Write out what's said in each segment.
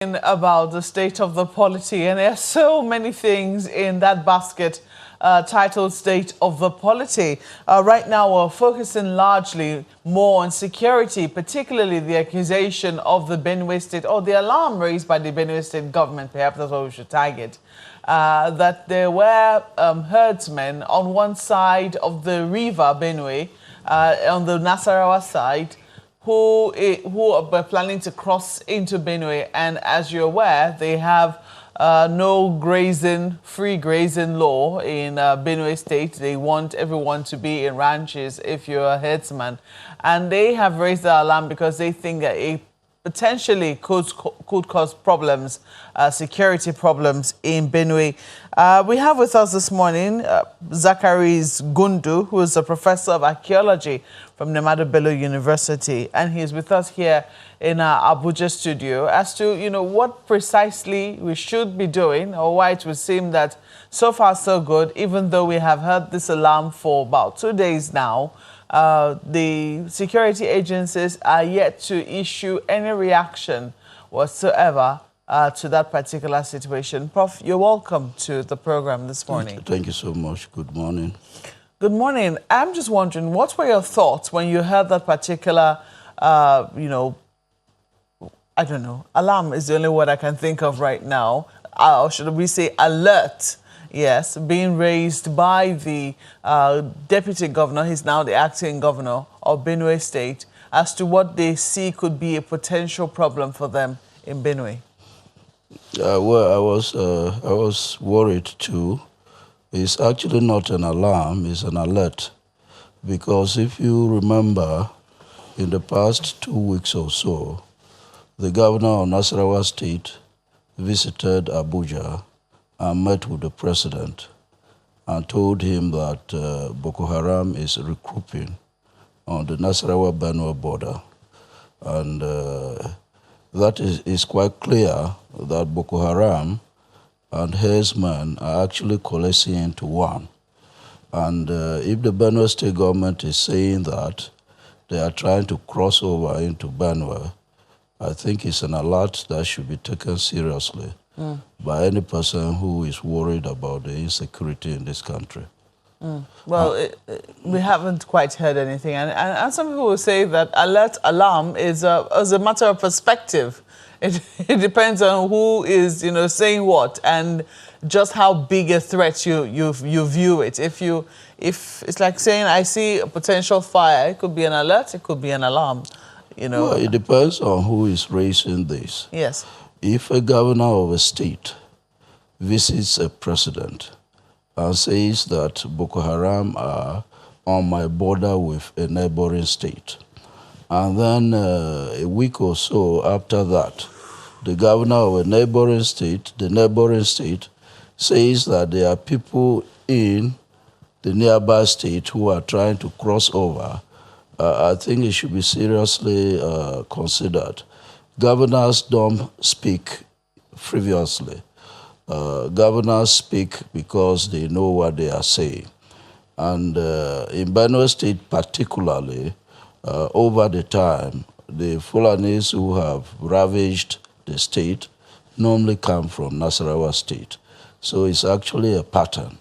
About the state of the polity, and there are so many things in that basket titled State of the Polity. Right now we're focusing largely more on security, particularly the accusation of the Benue State, or the alarm raised by the Benue State government, perhaps that's what we should tag it, that there were herdsmen on one side of the river Benue, on the Nasarawa side, who are planning to cross into Benue, and as you're aware, they have no free grazing law in Benue State. They want everyone to be in ranches if you're a herdsman, and they have raised the alarm because they think that it potentially could cause problems, security problems in Benue. We have with us this morning Zacharys Gundu, who is a professor of archaeology from Nemado Bello University, and he's with us here in our Abuja studio as to, what precisely we should be doing, or why it would seem that so far so good, even though we have heard this alarm for about 2 days now. The security agencies are yet to issue any reaction whatsoever to that particular situation. Prof, you're welcome to the program this morning. Thank you so much. Good morning. Good morning. I'm just wondering, what were your thoughts when you heard that particular, I don't know, alarm is the only word I can think of right now, or should we say alert, yes, being raised by the deputy governor, he's now the acting governor of Benue State, as to what they see could be a potential problem for them in Benue? Well, I was worried too. It's actually not an alarm, it's an alert. Because if you remember, in the past 2 weeks or so, the governor of Nasarawa State visited Abuja and met with the president and told him that Boko Haram is regrouping on the Nasarawa-Benue border. And that is quite clear that Boko Haram and herdsmen are actually coalescing into one. And if the Benue State government is saying that they are trying to cross over into Benue, I think it's an alert that should be taken seriously by any person who is worried about the insecurity in this country. Well, we haven't quite heard anything. And some people will say that alarm is a matter of perspective. It depends on who is, saying what, and just how big a threat you view it. If it's like saying, I see a potential fire, it could be an alert, it could be an alarm, Well, it depends on who is raising this. Yes. If a governor of a state visits a president and says that Boko Haram are on my border with a neighboring state, and then a week or so after that, the governor of the neighboring state says that there are people in the nearby state who are trying to cross over, I think it should be seriously considered. Governors don't speak frivolously. Governors speak because they know what they are saying. And in Benue State particularly, over the time, the Fulanis who have ravaged the state normally come from Nasarawa State. So it's actually a pattern.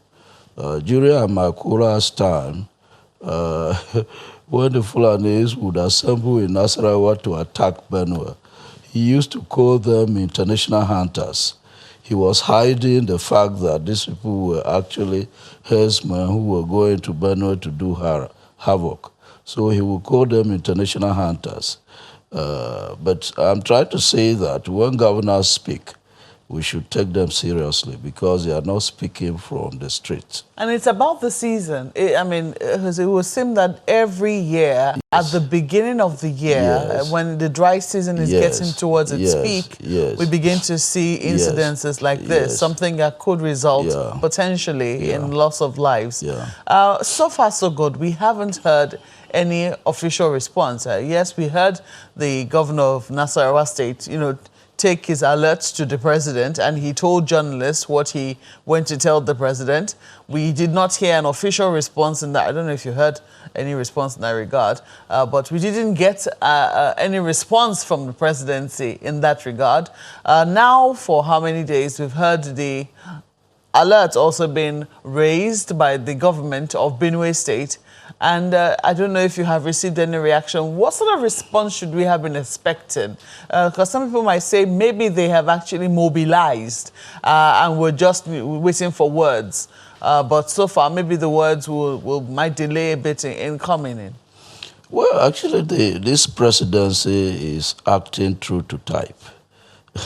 During Amakura's time, when the Fulanis would assemble in Nasarawa to attack Benue, he used to call them international hunters. He was hiding the fact that these people were actually herdsmen who were going to Benue to do havoc. So he would call them international hunters. But I'm trying to say that when governors speak, we should take them seriously because they are not speaking from the streets. And it's about the season. It would seem that every year, at the beginning of the year, when the dry season is getting towards its peak, we begin to see incidences like this, something that could result potentially in loss of lives. So far, so good. We haven't heard any official response. Yes, we heard the governor of Nasarawa State, take his alerts to the president, and he told journalists what he went to tell the president. We did not hear an official response in that. I don't know if you heard any response in that regard, but we didn't get any response from the presidency in that regard. Now, for how many days, we've heard the alert also been raised by the government of Benue State. And I don't know if you have received any reaction. What sort of response should we have been expecting? Because some people might say maybe they have actually mobilized and we're just waiting for words. But so far, maybe the words might delay a bit in coming in. Well, actually, this presidency is acting true to type.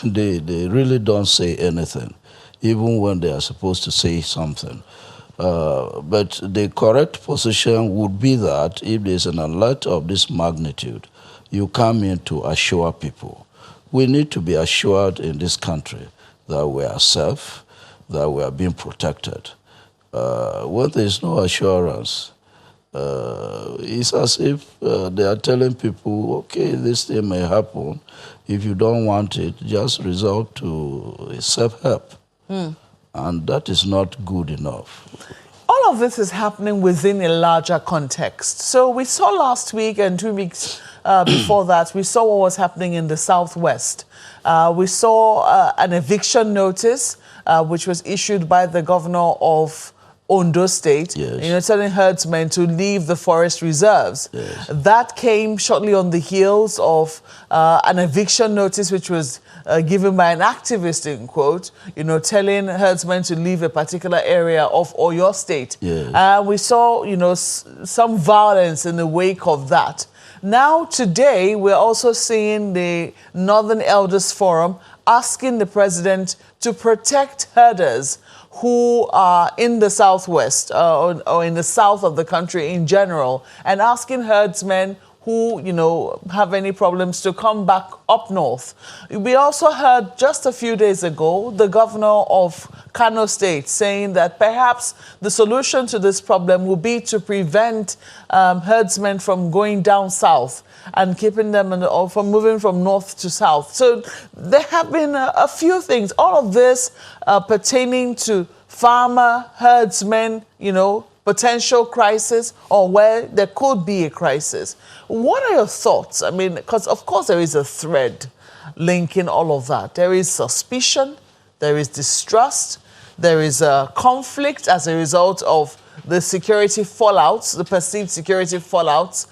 They really don't say anything, even when they are supposed to say something. But the correct position would be that if there's an alert of this magnitude, you come in to assure people. We need to be assured in this country that we are safe, that we are being protected. When there's no assurance, it's as if they are telling people, okay, this thing may happen. If you don't want it, just resort to self-help. And that is not good enough. All of this is happening within a larger context. So we saw last week and 2 weeks before that, we saw what was happening in the Southwest. We saw an eviction notice, which was issued by the governor of Ondo State, yes, telling herdsmen to leave the forest reserves. Yes. That came shortly on the heels of an eviction notice, which was given by an activist, in quote, telling herdsmen to leave a particular area of Oyo State. Yes. We saw, some violence in the wake of that. Now, today, we're also seeing the Northern Elders Forum asking the president to protect herders who are in the Southwest or in the south of the country in general, and asking herdsmen who, have any problems to come back up north. We also heard just a few days ago the governor of Kano State saying that perhaps the solution to this problem will be to prevent herdsmen from going down south and keeping them from moving from north to south. So there have been a few things, all of this pertaining to farmer, herdsmen, potential crisis, or where there could be a crisis. What are your thoughts? I mean, because of course there is a thread linking all of that. There is suspicion, there is distrust, there is a conflict as a result of the security fallouts, the perceived security fallouts.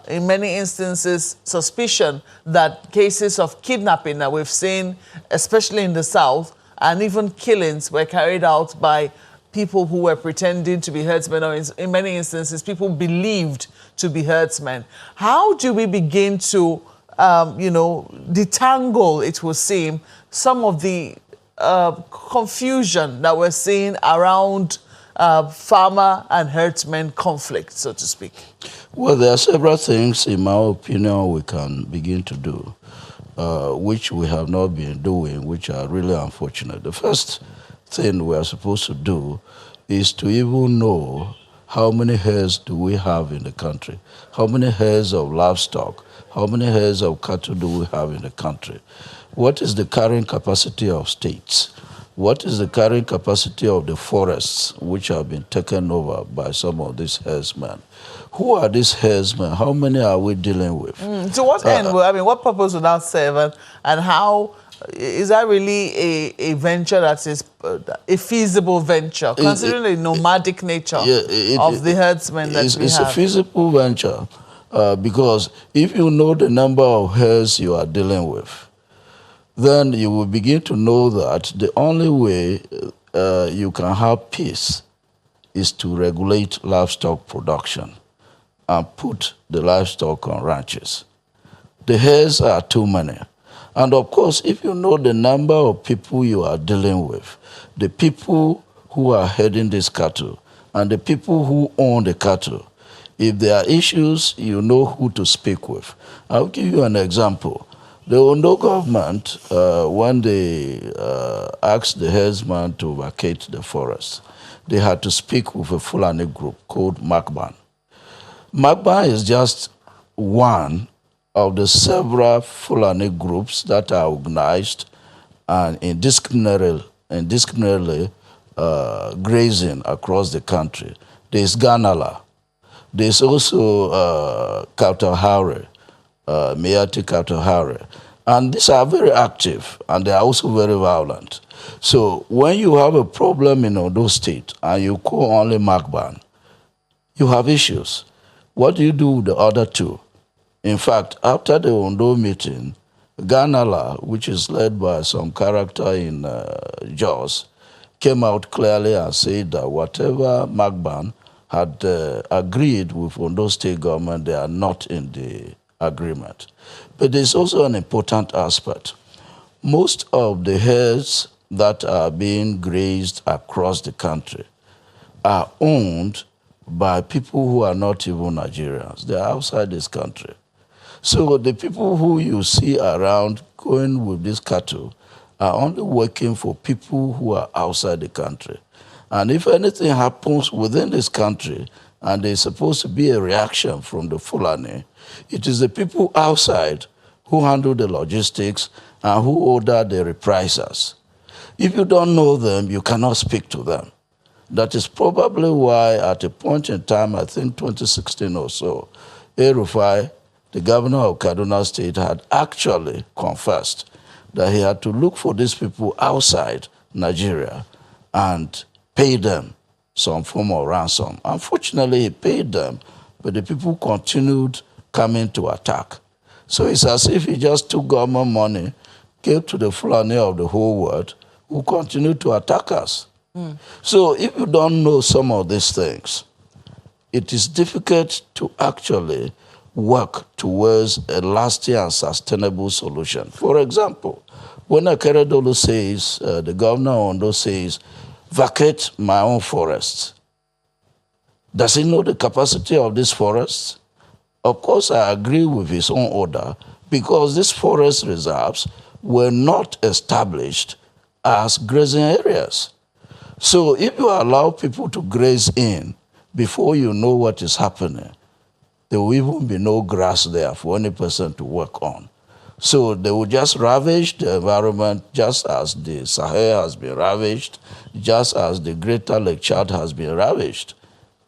In many instances, suspicion that cases of kidnapping that we've seen, especially in the South, and even killings were carried out by people who were pretending to be herdsmen, or in many instances, people believed to be herdsmen. How do we begin to, detangle, it would seem, some of the confusion that we're seeing around farmer and herdsmen conflict, so to speak? Well, there are several things, in my opinion, we can begin to do, which we have not been doing, which are really unfortunate. The first thing we are supposed to do is to even know how many herds do we have in the country, how many herds of livestock, how many herds of cattle do we have in the country, what is the carrying capacity of states, what is the carrying capacity of the forests which have been taken over by some of these herdsmen. Who are these herdsmen? How many are we dealing with? To what end? I mean, what purpose would that serve, and how is that really a venture that is a feasible venture, considering the nomadic nature of the herdsmen that we have? It's a feasible venture because if you know the number of herds you are dealing with, then you will begin to know that the only way you can have peace is to regulate livestock production and put the livestock on ranches. The herds are too many. And of course, if you know the number of people you are dealing with, the people who are heading this cattle and the people who own the cattle, if there are issues, you know who to speak with. I'll give you an example. The Ondo government, when they asked the herdsman to vacate the forest, they had to speak with a Fulani group called Makban. Makban is just one of the several Fulani groups that are organized and indiscriminately grazing across the country. There's Ganala. There's also Kautahare, Meati Kautahare. And these are very active and they are also very violent. So when you have a problem in Ondo State and you call only Magban, you have issues. What do you do with the other two? In fact, after the Ondo meeting, Ganala, which is led by some character in Jos, came out clearly and said that whatever Magban had agreed with Ondo State government, they are not in the agreement. But there's also an important aspect. Most of the herds that are being grazed across the country are owned by people who are not even Nigerians. They are outside this country. So the people who you see around going with these cattle are only working for people who are outside the country. And if anything happens within this country and there's supposed to be a reaction from the Fulani, it is the people outside who handle the logistics and who order the reprisals. If you don't know them, you cannot speak to them. That is probably why at a point in time, I think 2016 or so, El-Rufai, the governor of Kaduna State, had actually confessed that he had to look for these people outside Nigeria and pay them some form of ransom. Unfortunately, he paid them, but the people continued coming to attack. So it's as if he just took government money, gave to the Fulani of the whole world, who continued to attack us. So if you don't know some of these things, it is difficult to actually work towards a lasting and sustainable solution. For example, when Akeredolu says, the governor of Ondo says, vacate my own forests, does he know the capacity of these forests? Of course, I agree with his own order because these forest reserves were not established as grazing areas. So if you allow people to graze in before you know what is happening, there will even be no grass there for any person to work on. So they will just ravage the environment just as the Sahel has been ravaged, just as the greater Lake Chad has been ravaged.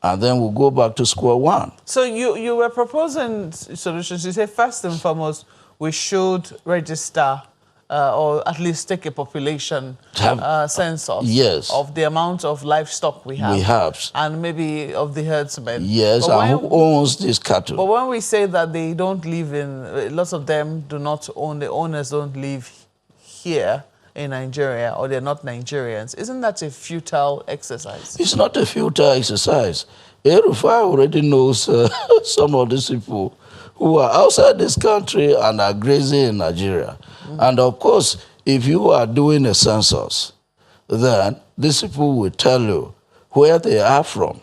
And then we'll go back to square one. So you were proposing solutions. You say, first and foremost, we should register or at least take a population census of the amount of livestock we have. And maybe of the herdsmen. Yes, and who owns these cattle? But when we say that they don't live in, lots of them do not own, the owners don't live here in Nigeria, or they're not Nigerians, isn't that a futile exercise? It's not a futile exercise. El-Rufai already knows some of these people who are outside this country and are grazing in Nigeria. And of course, if you are doing a census, then these people will tell you where they are from.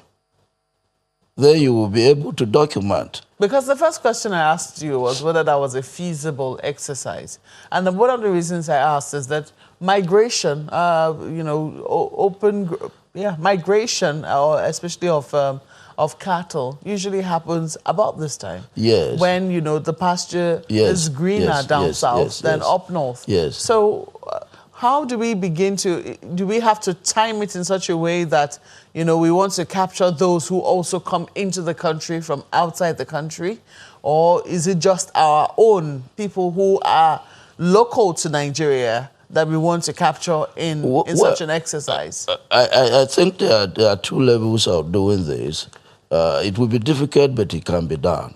Then you will be able to document. Because the first question I asked you was whether that was a feasible exercise. And one of the reasons I asked is that migration, migration, especially of cattle, usually happens about this time. Yes. When, the pasture is greener down south than up north. Yes. So how do we begin to, do we have to time it in such a way that, we want to capture those who also come into the country from outside the country? Or is it just our own people who are local to Nigeria that we want to capture in such an exercise? I think there are two levels of doing this. It will be difficult, but it can be done.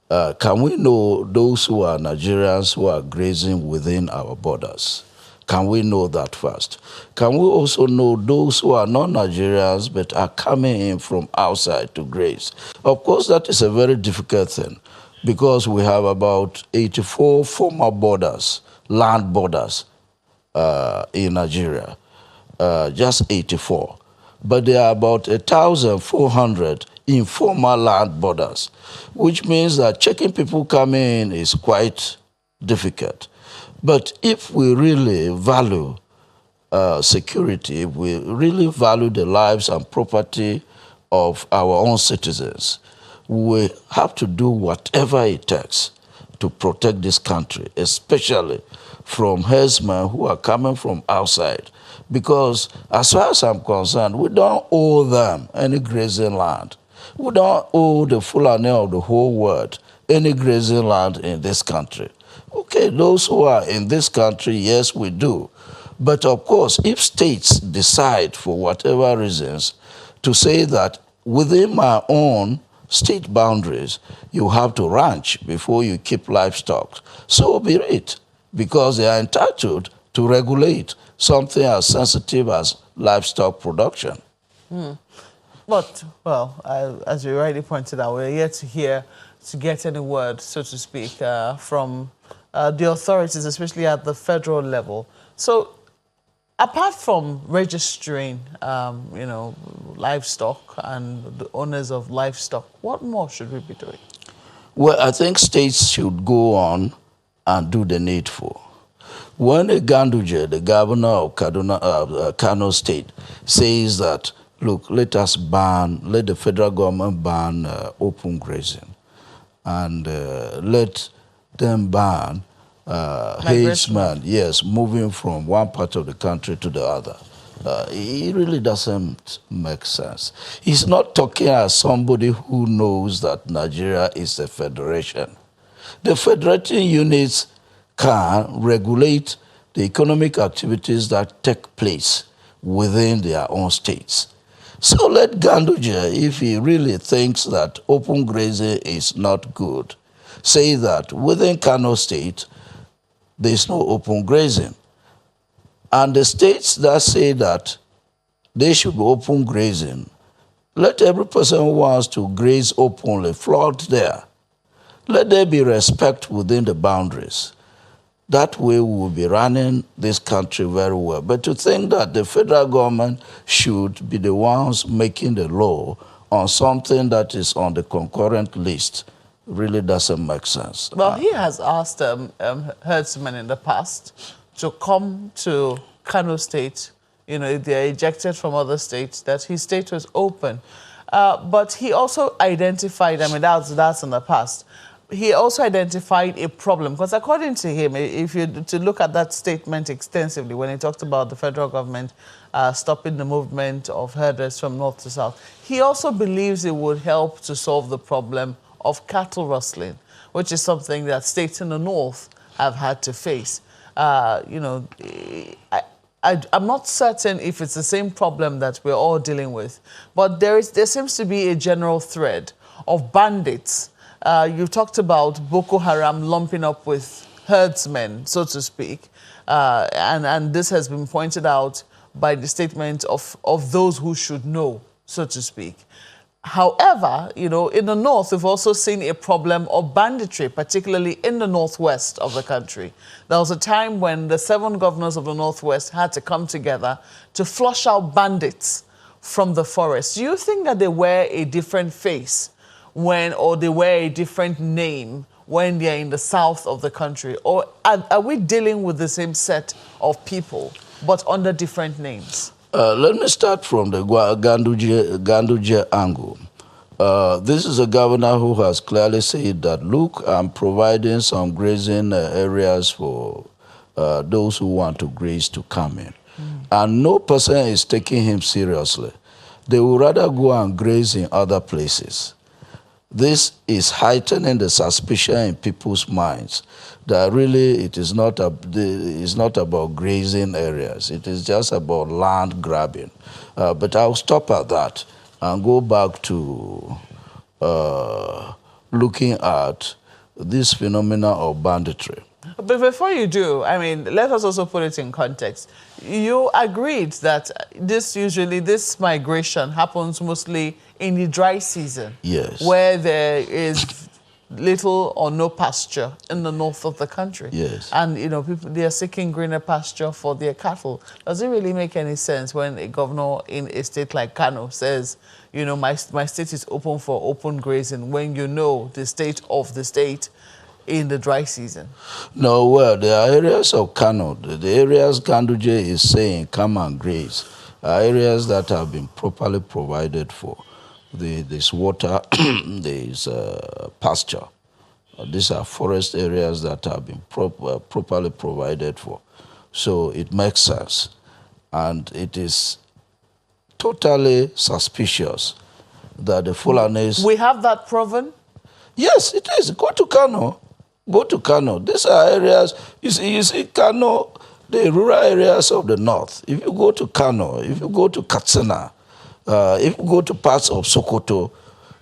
Can we know those who are Nigerians who are grazing within our borders? Can we know that first? Can we also know those who are not Nigerians but are coming in from outside to graze? Of course, that is a very difficult thing because we have about 84 former borders, land borders in Nigeria, just 84. But there are about 1,400 informal land borders, which means that checking people coming in is quite difficult. But if we really value security, if we really value the lives and property of our own citizens, we have to do whatever it takes to protect this country, especially from herdsmen who are coming from outside. Because as far as I'm concerned, we don't owe them any grazing land. We don't owe the Fulani of the whole world any grazing land in this country. Okay, those who are in this country, yes, we do. But of course, if states decide for whatever reasons to say that within my own state boundaries, you have to ranch before you keep livestock, so be it, because they are entitled to regulate something as sensitive as livestock production. But, well, as you rightly pointed out, we're yet to get any word, so to speak, from the authorities, especially at the federal level. So, apart from registering, livestock and the owners of livestock, what more should we be doing? Well, I think states should go on and do the needful. When Ganduje, the governor of Kano State, says that, look, let the federal government ban open grazing, and let them ban herdsmen, yes, moving from one part of the country to the other. It really doesn't make sense. He's not talking as somebody who knows that Nigeria is a federation. The federating units can regulate the economic activities that take place within their own states. So let Ganduje, if he really thinks that open grazing is not good, say that within Kano State, there is no open grazing. And the states that say that they should be open grazing, let every person who wants to graze openly flood there. Let there be respect within the boundaries. That way we will be running this country very well. But to think that the federal government should be the ones making the law on something that is on the concurrent list really doesn't make sense. Well, he has asked herdsmen in the past to come to Kano State, if they're ejected from other states, that his state was open. But he also identified, that's in the past, he also identified a problem, because according to him, if you to look at that statement extensively, when he talked about the federal government stopping the movement of herders from north to south, he also believes it would help to solve the problem of cattle rustling, which is something that states in the north have had to face. I'm not certain if it's the same problem that we're all dealing with, but there seems to be a general thread of bandits. You talked about Boko Haram lumping up with herdsmen, so to speak, and this has been pointed out by the statement of those who should know, so to speak. However, in the north, we've also seen a problem of banditry, particularly in the northwest of the country. There was a time when the 7 governors of the northwest had to come together to flush out bandits from the forest. Do you think that they wear a different face or they wear a different name when they're in the south of the country? Or are we dealing with the same set of people, but under different names? Let me start from the Ganduje angle. This is a governor who has clearly said that, look, I'm providing some grazing areas for those who want to graze to come in. And no person is taking him seriously. They would rather go and graze in other places. This is heightening the suspicion in people's minds that really it is not about grazing areas. It is just about land grabbing. But I'll stop at that and go back to looking at this phenomena of banditry. But before you do, let us also put it in context. You agreed that this migration happens mostly in the dry season. Yes. Where there is little or no pasture in the north of the country. Yes. And, people, they are seeking greener pasture for their cattle. Does it really make any sense when a governor in a state like Kano says, my state is open for open grazing, when the state of the state in the dry season? No, well, there are areas of Kano, the areas Ganduje is saying come and graze, are areas that have been properly provided for. There's water, there's pasture. These are forest areas that have been properly provided for. So it makes sense. And it is totally suspicious that the Fulanis... We have that proven? Yes, it is. Go to Kano. Go to Kano. These are areas, you see Kano, the rural areas of the north. If you go to Kano, if you go to Katsina, if you go to parts of Sokoto,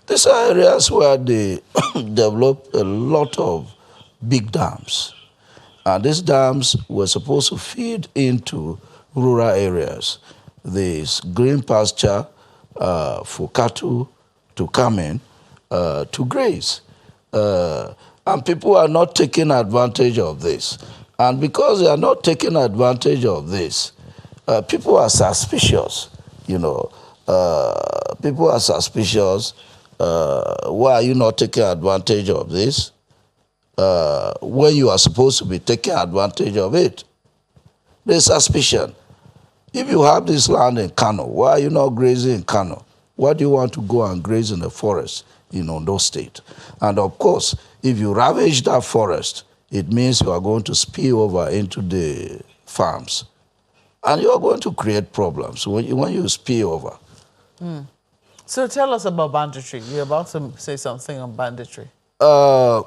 these are areas where they develop a lot of big dams. And these dams were supposed to feed into rural areas. There's green pasture for cattle to come in to graze. And people are not taking advantage of this. And because they are not taking advantage of this, people are suspicious, you know. People are suspicious. Why are you not taking advantage of this when you are supposed to be taking advantage of it? There's suspicion. If you have this land in Kano, why are you not grazing in Kano? Why do you want to go and graze in the forest in Ondo State? And of course, if you ravage that forest, it means you are going to spill over into the farms. And you are going to create problems when you spill over. So tell us about banditry. You're about to say something on banditry. I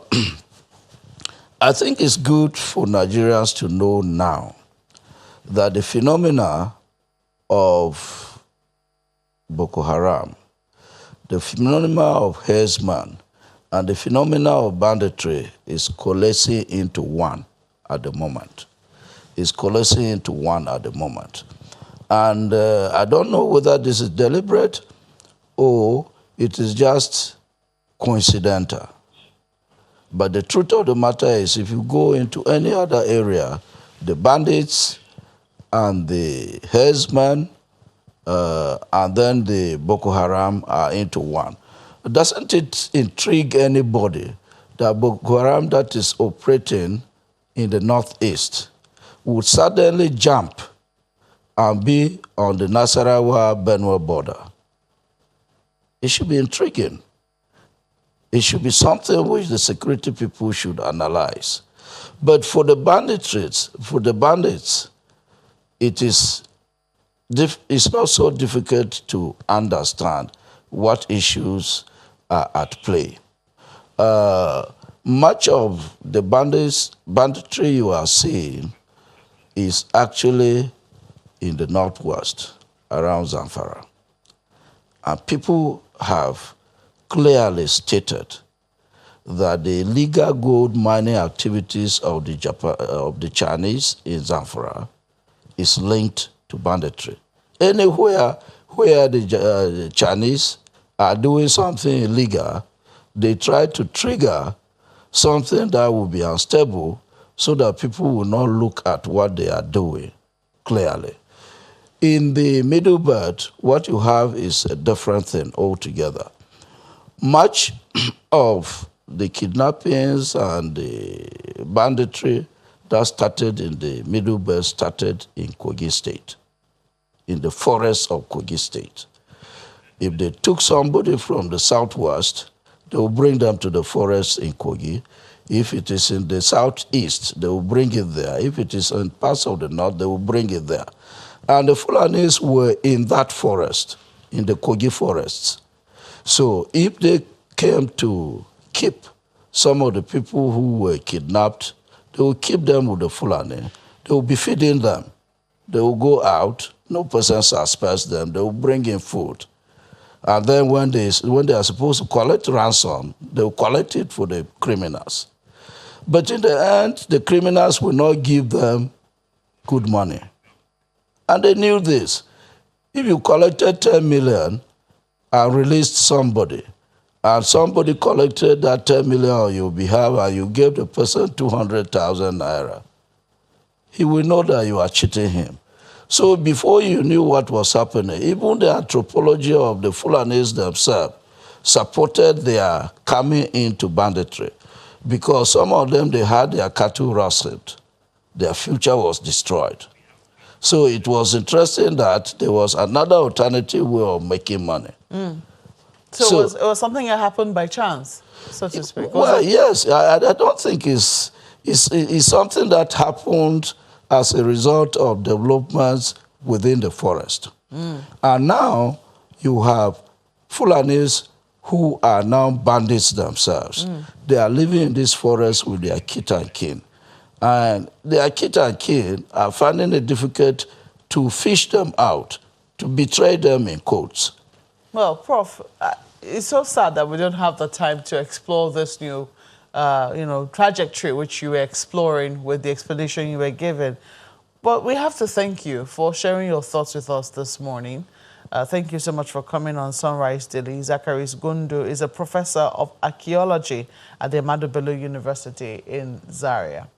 think it's good for Nigerians to know now that the phenomena of Boko Haram, the phenomena of herdsmen, and the phenomena of banditry is coalescing into one at the moment. It's coalescing into one at the moment. And I don't know whether this is deliberate or it is just coincidental. But the truth of the matter is, if you go into any other area, the bandits and the herdsmen and then the Boko Haram are into one. Doesn't it intrigue anybody that Boko Haram that is operating in the northeast would suddenly jump and be on the Nasarawa-Benue border? It should be intriguing. It should be something which the security people should analyze. But for the bandits, it's not so difficult to understand what issues are at play. Much of the banditry you are seeing is actually in the northwest, around Zamfara. And people have clearly stated that the illegal gold mining activities of the Chinese in Zamfara is linked to banditry. Anywhere where the Chinese are doing something illegal, they try to trigger something that will be unstable so that people will not look at what they are doing clearly. In the Middle Belt, what you have is a different thing altogether. Much of the kidnappings and the banditry that started in the Middle Belt started in Kogi State, in the forests of Kogi State. If they took somebody from the southwest, they will bring them to the forest in Kogi. If it is in the southeast, they will bring it there. If it is in parts of the north, they will bring it there. And the Fulanis were in that forest, in the Kogi forests. So if they came to keep some of the people who were kidnapped, they will keep them with the Fulani. They will be feeding them. They will go out, no person suspects them, they will bring in food. And then when they are supposed to collect ransom, they will collect it for the criminals. But in the end, the criminals will not give them good money. And they knew this. If you collected 10 million and released somebody, and somebody collected that 10 million on your behalf and you gave the person 200,000 naira, he will know that you are cheating him. So before you knew what was happening, even the anthropology of the Fulanis themselves supported their coming into banditry, because some of them, they had their cattle rustled. Their future was destroyed. So it was interesting that there was another alternative way of making money. So it was something that happened by chance, so to speak? Well, yes. I don't think it's something that happened as a result of developments within the forest. And now you have Fulanis who are now bandits themselves. They are living in this forest with their kith and kin. And their kith and kin are finding it difficult to fish them out, to betray them in quotes. Well, Prof, it's so sad that we don't have the time to explore this new, trajectory which you were exploring with the explanation you were given. But we have to thank you for sharing your thoughts with us this morning. Thank you so much for coming on Sunrise Daily. Zacharys Gundu is a professor of archaeology at the Ahmadu Bello University in Zaria.